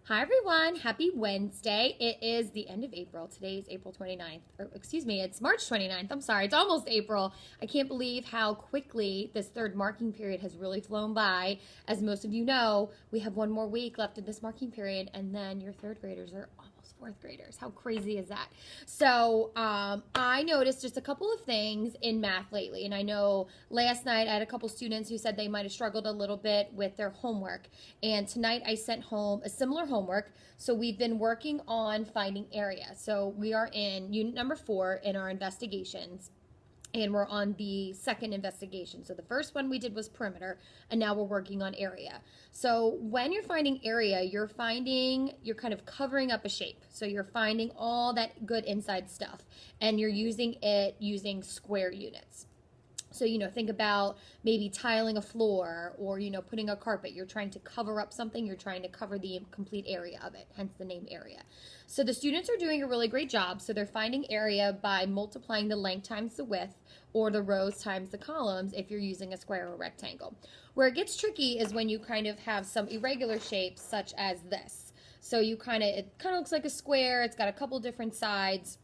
Hi everyone, happy Wednesday. It is the end of April. Today is April 29th, or excuse me, it's March 29th. I'm sorry, it's almost April. I can't believe how quickly this third marking period has really flown by. As most of you know, we have one more week left in this marking period, and then your third graders are almost fourth graders. How crazy is that? So I noticed just a couple of things in math lately, and I know last night I had a couple students who said they might have struggled a little bit with their homework, and tonight I sent home a similar homework. So we've been working on finding area. So we are in unit number 4 in our investigations, and we're on the second investigation. So the first one we did was perimeter, and now we're working on area. So when you're finding area, you're kind of covering up a shape. So you're finding all that good inside stuff, and you're using it using square units. So, think about maybe tiling a floor or, putting a carpet. You're trying to cover up something. You're trying to cover the complete area of it, hence the name area. So the students are doing a really great job. So they're finding area by multiplying the length times the width, or the rows times the columns if you're using a square or rectangle. Where it gets tricky is when you kind of have some irregular shapes such as this. So it kind of looks like a square. It's got a couple different sides.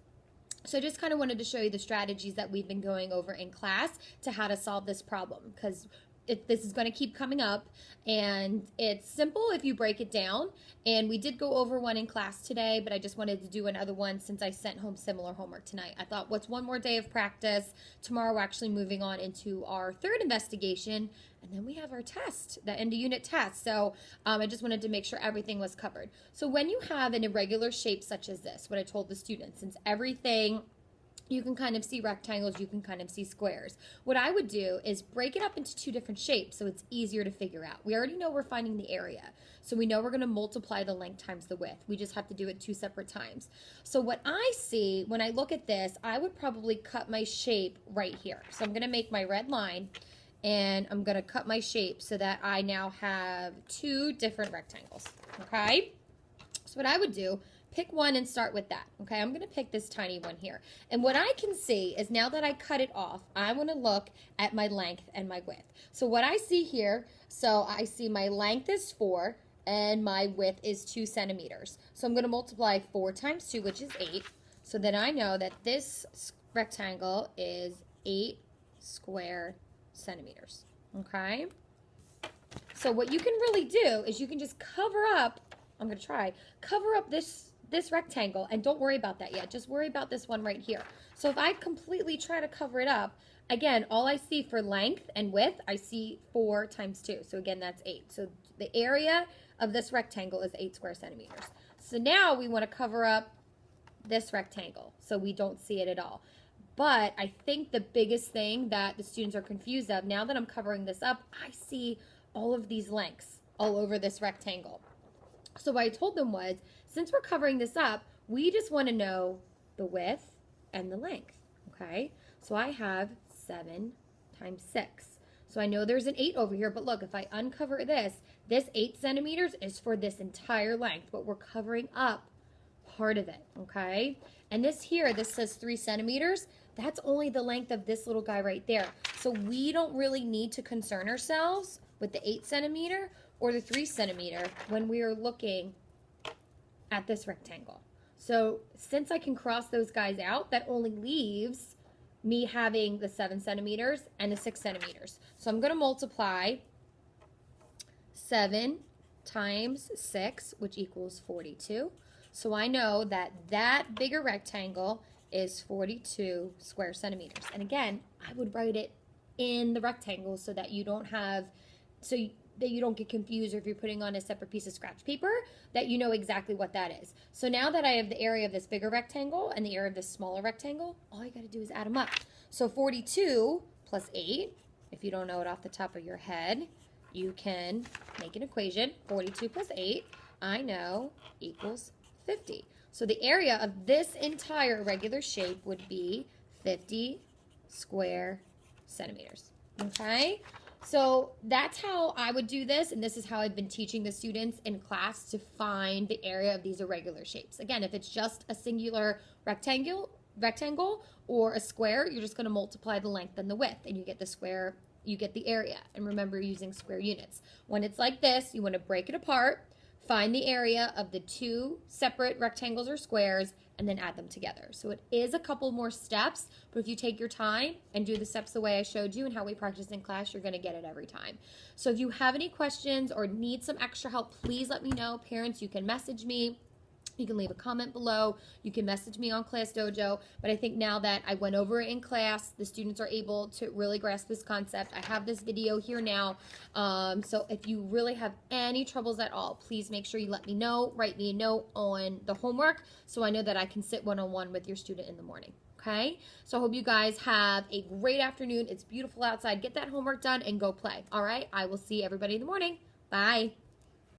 So I just kind of wanted to show you the strategies that we've been going over in class to how to solve this problem, because this is going to keep coming up, and it's simple if you break it down. And we did go over one in class today, but I just wanted to do another one since I sent home similar homework tonight. I thought, what's one more day of practice? Tomorrow we're actually moving on into our third investigation, and then we have our test, the end of unit test. So I just wanted to make sure everything was covered. So when you have an irregular shape such as this, what I told the students, since everything, you can kind of see rectangles, you can kind of see squares. What I would do is break it up into two different shapes so it's easier to figure out. We already know we're finding the area, so we know we're going to multiply the length times the width. We just have to do it two separate times. So what I see when I look at this, I would probably cut my shape right here. So I'm going to make my red line, and I'm going to cut my shape so that I now have two different rectangles, okay? So what I would do, pick one and start with that, okay? I'm going to pick this tiny one here. And what I can see is now that I cut it off, I want to look at my length and my width. So what I see here, so I see my length is 4 and my width is 2 centimeters. So I'm going to multiply 4 times 2, which is 8. So then I know that this rectangle is 8 square centimeters, okay? So what you can really do is you can just cover up, I'm going to try, cover up this rectangle, and don't worry about that yet. Just worry about this one right here. So if I completely try to cover it up, again, all I see for length and width, I see 4 times 2. So again, that's 8. So the area of this rectangle is 8 square centimeters. So now we want to cover up this rectangle so we don't see it at all. But I think the biggest thing that the students are confused of, now that I'm covering this up, I see all of these lengths all over this rectangle. So what I told them was, since we're covering this up, we just want to know the width and the length, okay? So I have 7 times 6. So I know there's an 8 over here, but look, if I uncover this 8 centimeters is for this entire length, but we're covering up part of it, okay? And this here, this says 3 centimeters. That's only the length of this little guy right there. So we don't really need to concern ourselves with the 8 centimeter or the 3 centimeter when we are looking at this rectangle. So since I can cross those guys out, that only leaves me having the 7 centimeters and the 6 centimeters. So I'm going to multiply 7 times 6, which equals 42. So I know that that bigger rectangle is 42 square centimeters. And again, I would write it in the rectangle so that you don't get confused, or if you're putting on a separate piece of scratch paper, that you know exactly what that is. So now that I have the area of this bigger rectangle and the area of this smaller rectangle, all you got to do is add them up. So 42 plus 8, if you don't know it off the top of your head, you can make an equation. 42 plus 8, I know, equals 50. So the area of this entire irregular shape would be 50 square centimeters, okay? So that's how I would do this, and this is how I've been teaching the students in class to find the area of these irregular shapes. Again, if it's just a singular rectangle or a square, you're just going to multiply the length and the width, and you get the square, you get the area. And remember, using square units. When it's like this, you want to break it apart. find the area of the two separate rectangles or squares, and then add them together. So it is a couple more steps, but if you take your time and do the steps the way I showed you and how we practice in class, you're gonna get it every time. So if you have any questions or need some extra help, please let me know. Parents, you can message me. You can leave a comment below. You can message me on Class Dojo. But I think now that I went over it in class, the students are able to really grasp this concept. I have this video here now. So if you really have any troubles at all, please make sure you let me know. Write me a note on the homework so I know that I can sit one-on-one with your student in the morning. Okay? So I hope you guys have a great afternoon. It's beautiful outside. Get that homework done and go play. All right? I will see everybody in the morning. Bye.